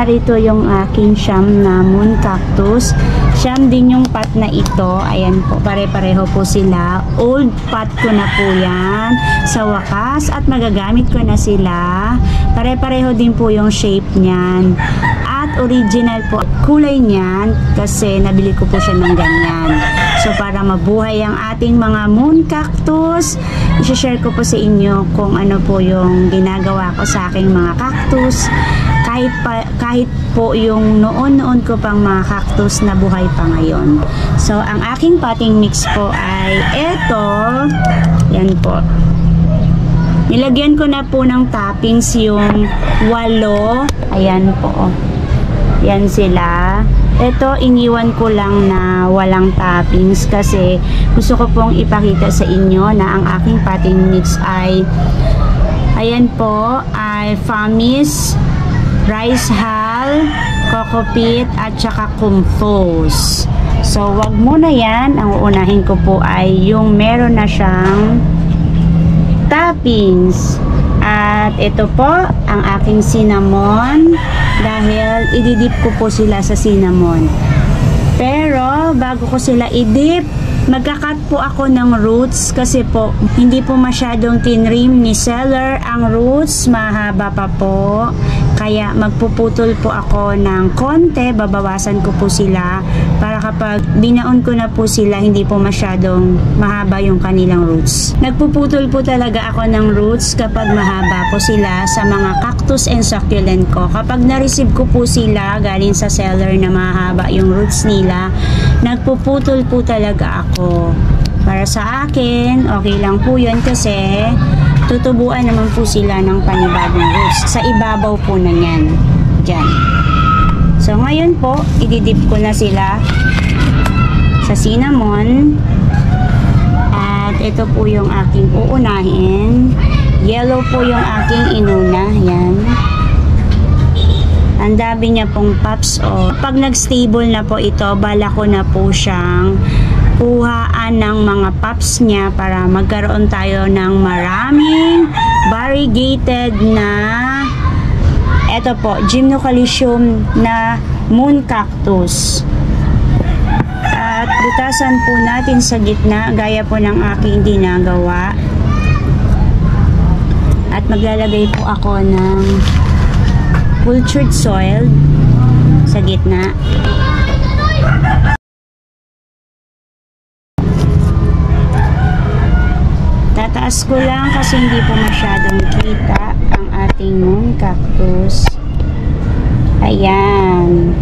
narito yung aking siyam na moon cactus. Siyam din yung pot na ito. Ayan po, pare-pareho po sila. Old pot ko na po yan sa wakas at magagamit ko na sila. Pare-pareho din po yung shape niyan. At original po kulay niyan kasi nabili ko po siya ng ganyan. So para mabuhay ang ating mga moon cactus, i-share ko po sa inyo kung ano po yung ginagawa ko sa aking mga cactus. Kahit po yung noon ko pang mga cactus na buhay pa ngayon. So, ang aking potting mix po ay eto. Yan po. Nilagyan ko na po ng toppings yung 8. Ayan po. Yan sila. Ito, iniwan ko lang na walang toppings kasi gusto ko pong ipakita sa inyo na ang aking potting mix ay ayan po, ay Famis, rice hull, coco peat, at saka compost. So, wag muna yan. Ang uunahin ko po ay yung meron na siyang toppings. At ito po, ang aking cinnamon dahil ididip ko po sila sa cinnamon. Pero, bago ko sila idip, magkakat po ako ng roots kasi po hindi po masyadong tinrim ni seller ang roots, mahaba pa po, kaya magpuputol po ako ng konti, babawasan ko po sila para kapag binaon ko na po sila hindi po masyadong mahaba yung kanilang roots. Nagpuputol po talaga ako ng roots kapag mahaba po sila sa mga cactus and succulent ko. Kapag na-receive ko po sila galing sa seller na mahaba yung roots nila, nagpuputol po talaga ako. Para sa akin, okay lang po yun kasi tutubuan naman po sila ng panibagong roots sa ibabaw po na yan. Diyan. So, ngayon po, ididip ko na sila sa cinnamon. At ito po yung aking uunahin. Yellow po yung aking inuna. Yan. Ang dami niya pong pops. Pag nag-stable na po ito, bala ko na po siyang kuhaan ng mga pops niya para magkaroon tayo ng maraming variegated na eto po, Gymnocalycium na moon cactus. At butasan po natin sa gitna gaya po ng aking ginagawa. At maglalagay po ako ng cultured soil sa gitna. Tataas ko lang kasi hindi po masyadong kita ang ating moon cactus. Ayan.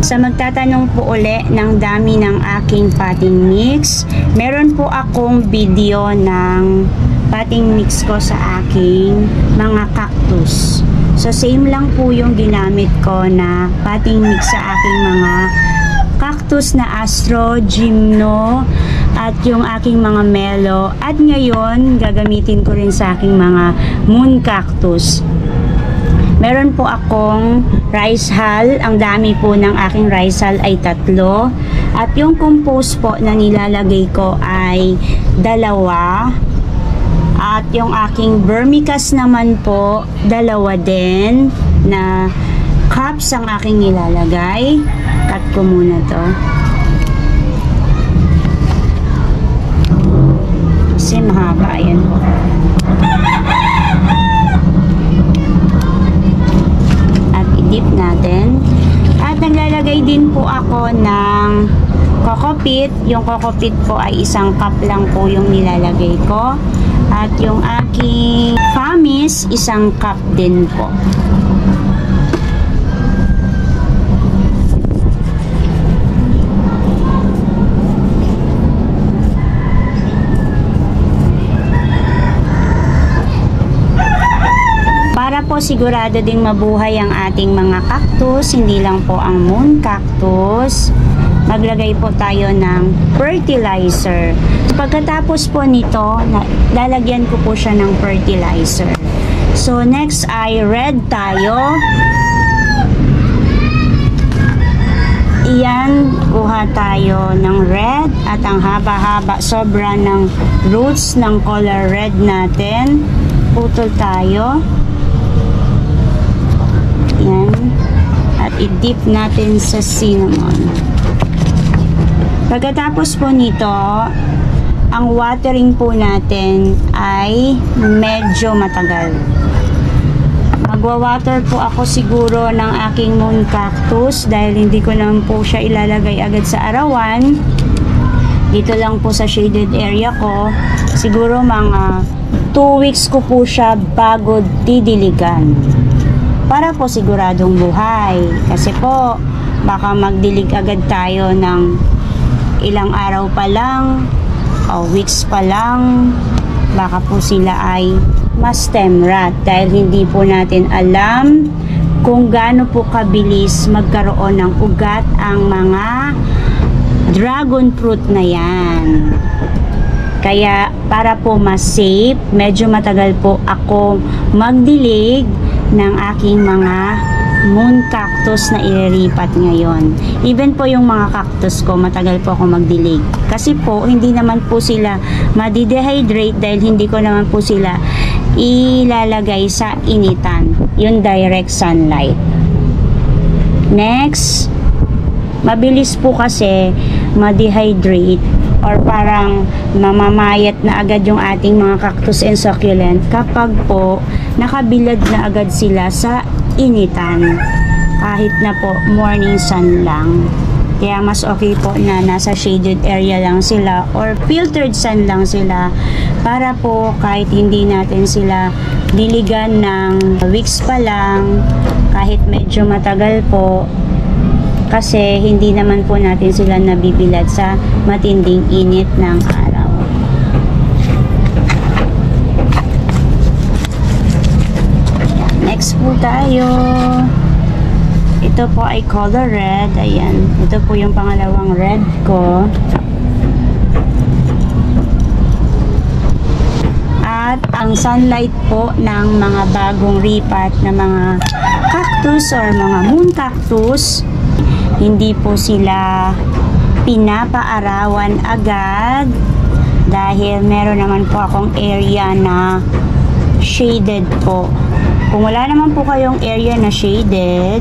Sa magtatanong po uli ng dami ng aking potting mix, meron po akong video ng potting mix ko sa aking mga cactus. So same lang po yung ginamit ko na potting mix sa aking mga cactus na Astro, Gymno, at yung aking mga Melo. At ngayon, gagamitin ko rin sa aking mga moon cactus. Meron po akong rice hull. Ang dami po ng aking rice hull ay 3. At yung compost po na nilalagay ko ay 2. At yung aking vermicast naman po, 2 din na cups ang aking nilalagay. Cut ko muna to. Kasi mahaba. Ayan po. At i-dip natin. At naglalagay din po ako ng coco peat. Yung coco peat po ay 1 cup lang po yung nilalagay ko. At yung aking Famis, 1 cup din po. Para po sigurado ding mabuhay ang ating mga cactus, hindi lang po ang moon cactus, maglagay po tayo ng fertilizer. Pagkatapos po nito, lalagyan ko po siya ng fertilizer. So next ay red tayo. Iyan, kuha tayo ng red at ang haba-haba sobra ng roots ng color red natin. Putol tayo. at i-dip natin sa cinnamon. Pagkatapos po nito, ang watering po natin ay medyo matagal. Magwa-water po ako siguro ng aking moon cactus dahil hindi ko naman po siya ilalagay agad sa arawan. Dito lang po sa shaded area ko. Siguro mga 2 weeks ko po siya bago didiligan. Para po siguradong buhay. Kasi po, baka magdilig agad tayo ng ilang araw pa lang o weeks pa lang. Baka po sila ay ma-stem rot dahil hindi po natin alam kung gaano po kabilis magkaroon ng ugat ang mga dragon fruit na yan. Kaya para po mas safe, medyo matagal po ako magdilig ng aking mga moon cactus na ililipat ngayon. Even po yung mga cactus ko, matagal po ako magdilig. Kasi po, hindi naman po sila madi-dehydrate dahil hindi ko naman po sila ilalagay sa initan. Yung direct sunlight. Next, mabilis po kasi ma-dehydrate or parang mamamayat na agad yung ating mga cactus and succulent kapag po nakabilad na agad sila sa initan kahit na po morning sun lang. Kaya mas okay po na nasa shaded area lang sila or filtered sun lang sila para po kahit hindi natin sila diligan ng weeks pa lang, kahit medyo matagal po, kasi hindi naman po natin sila nabibilad sa matinding init ng araw. Next po tayo. Ito po ay color red. Ayan. Ito po yung pangalawang red ko. At ang sunlight po ng mga bagong ripat na mga cactus or mga moon cactus, hindi po sila pinapaarawan agad dahil meron naman po akong area na shaded po. Kung wala naman po kayong area na shaded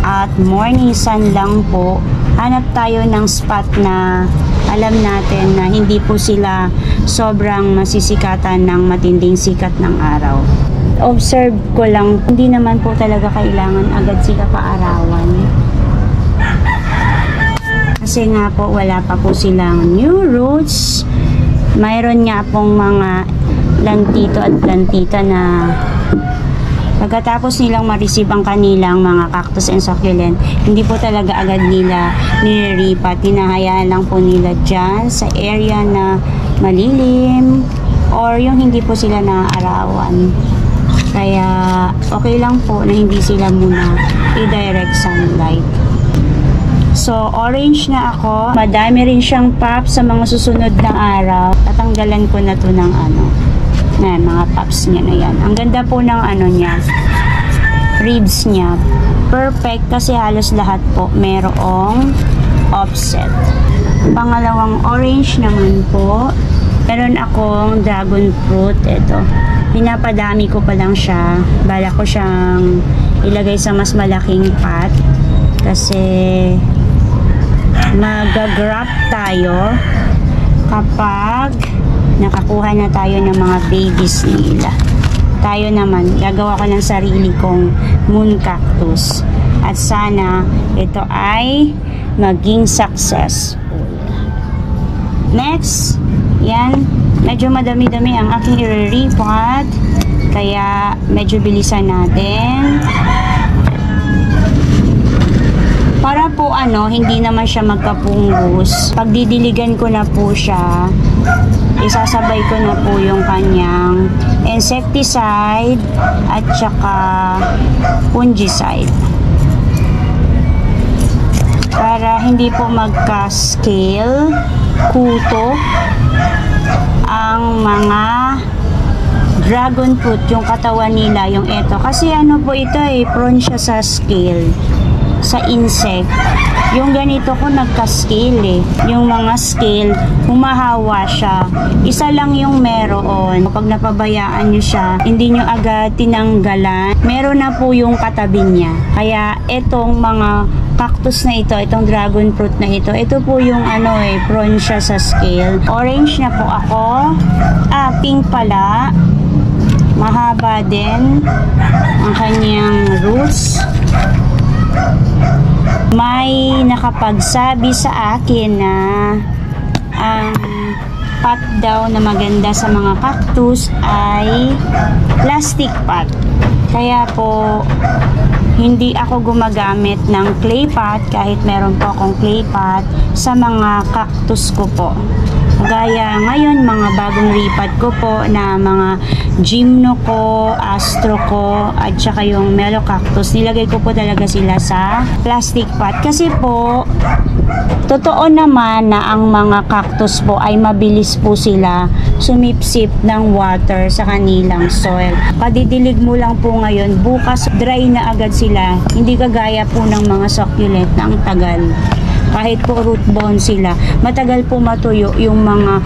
at morning sun lang po, hanap tayo ng spot na alam natin na hindi po sila sobrang masisikatan ng matinding sikat ng araw. Observe ko lang, hindi naman po talaga kailangan agad sila paarawan. Kasi nga po wala pa po silang new roots. Mayroon nga pong mga lantito at lantita na pagkatapos nilang ma-receive ang kanilang mga cactus and succulent, hindi po talaga agad nila nililipat. Hinahayaan lang po nila dyan sa area na malilim or yung hindi po sila naaarawan. Kaya okay lang po na hindi sila muna i-direct sunlight. So orange na ako. Madami rin siyang pop sa mga susunod na araw. Tatanggalan ko na to ng mga pops niya na yan. Ang ganda po ng niya, ribs niya. Perfect kasi halos lahat po merong offset. Pangalawang orange naman po. Meron akong dragon fruit. Ito. Pinapadami ko pa lang siya. Bala ko siyang ilagay sa mas malaking pot. Kasi mag-grab tayo kapag nakakuha na tayo ng mga babies nila. Tayo naman, gagawa ko ng sarili kong moon cactus. At sana ito ay maging successful. Next, yan. Medyo madami-dami ang aking i-repot. Kaya medyo bilisan natin. Para po hindi naman siya magkapungus. Pag didiligan ko na po siya, isasabay ko na po yung kanyang insecticide at saka fungicide. Para hindi po magka-scale, kuto ang mga dragon fruit, yung katawan nila, yung ito. Kasi po ito prone siya sa scale. sa insect. Yung ganito ko nagka-scale eh. Yung mga scale, humahawa siya. Isa lang yung meron. Kapag napabayaan nyo siya, hindi nyo agad tinanggalan. Meron na po yung katabi niya. Kaya itong mga cactus na ito, itong dragon fruit na ito po yung prone siya sa scale. Orange na po ako. Pink pala. Mahaba din ang kanyang roots. May nakapagsabi sa akin na ang pot daw na maganda sa mga cactus ay plastic pot. Kaya po hindi ako gumagamit ng clay pot kahit meron po akong clay pot sa mga cactus ko po. Gaya ngayon mga bagong ripat ko po na mga gymno ko, astro ko, at saka yung mellow cactus, nilagay ko po talaga sila sa plastic pot. Kasi po, totoo naman na ang mga cactus po ay mabilis po sila sumipsip ng water sa kanilang soil. Kadidilig mo lang po ngayon, bukas dry na agad sila. Hindi kagaya po ng mga succulent na ang tagal. Kahit po root bone sila, matagal po matuyo yung mga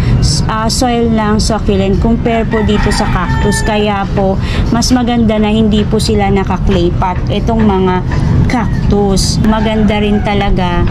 soil ng succulent compare po dito sa cactus. Kaya po, mas maganda na hindi po sila naka-clay pot. Itong mga cactus, maganda rin talaga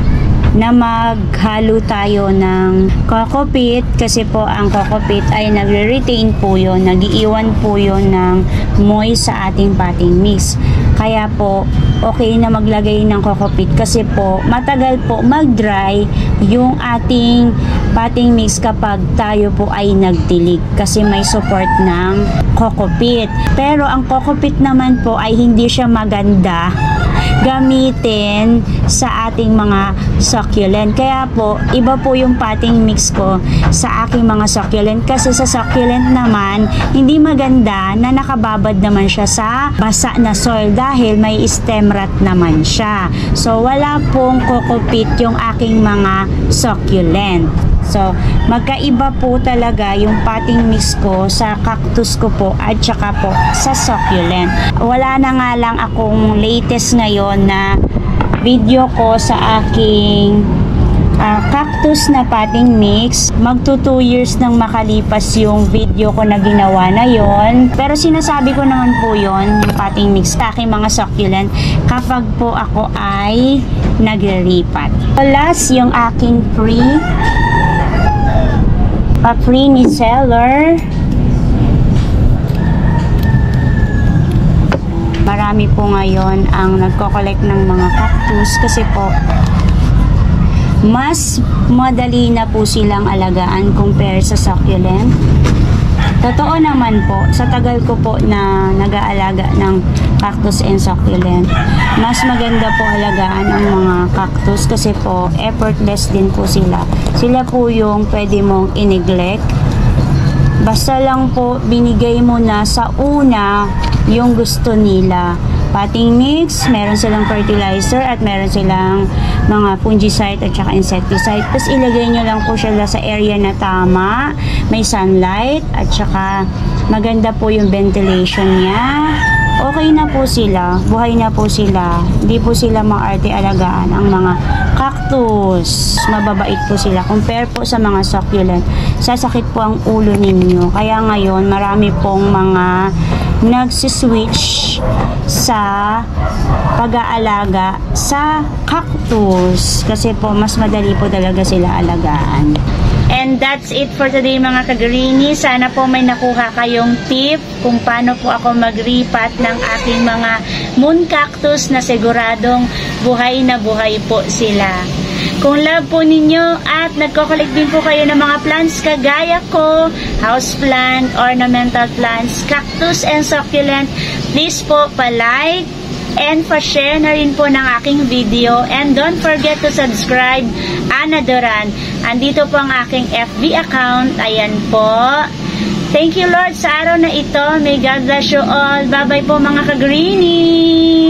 na maghalo tayo ng coco peat kasi po ang coco peat ay nagre-retain po yun, nag-iiwan po yun ng moist sa ating potting mix. Kaya po, okay na maglagay ng coco peat kasi po, matagal po mag-dry yung ating potting mix kapag tayo po ay nagdilig kasi may support ng coco peat. Pero ang coco peat naman po ay hindi siya maganda gamitin sa ating mga succulent. Kaya po, iba po yung potting mix ko sa aking mga succulent kasi sa succulent naman, hindi maganda na nakababad naman siya sa basa na soil dahil may stem rot naman siya. So, wala pong coco peat yung aking mga succulent. So, magkaiba po talaga yung potting mix ko sa cactus ko po at saka po sa succulent. Wala na nga lang akong latest ngayon na video ko sa aking cactus na potting mix. Magto 2 years nang makalipas yung video ko na ginawa na yon. Pero sinasabi ko naman po yon, yung potting mix sa aking mga succulent kapag po ako ay nagre-repat. Last, yung aking free seller. Marami po ngayon ang nagko-collect ng mga cactus kasi po mas madali na po silang alagaan compare sa succulent. Totoo naman po, sa tagal ko po na nag-aalaga ng cactus and succulent, mas maganda po alagaan ang mga cactus kasi po effortless din po sila. Sila po yung pwede mong i-neglect. Basta lang po binigay mo na sa una yung gusto nila. Potting mix, meron silang fertilizer at meron silang mga fungicide at saka insecticide. Tapos ilagay nyo lang po sila sa area na tama, may sunlight at saka maganda po yung ventilation niya. Okay na po sila, buhay na po sila, hindi po sila maarte alagaan. Ang mga cactus, mababait po sila compare po sa mga succulent. Sasakit po ang ulo ninyo. Kaya ngayon marami pong mga nagsiswitch sa pag-aalaga sa cactus kasi po mas madali po talaga sila alagaan. And that's it for today mga kagrini. Sana po may nakuha kayong tip kung paano po ako mag-repat ng aking mga moon cactus na siguradong buhay na buhay po sila. Kung love po ninyo at nagko-collect din po kayo ng mga plants kagaya ko, house plant, ornamental plants, cactus and succulent, please po pa-like and pa-share na rin po ng aking video. And don't forget to subscribe, Ana Duran. Andito po ang aking FB account. Ayan po. Thank you Lord sa araw na ito. May God bless you all. Bye-bye po mga ka-greenie.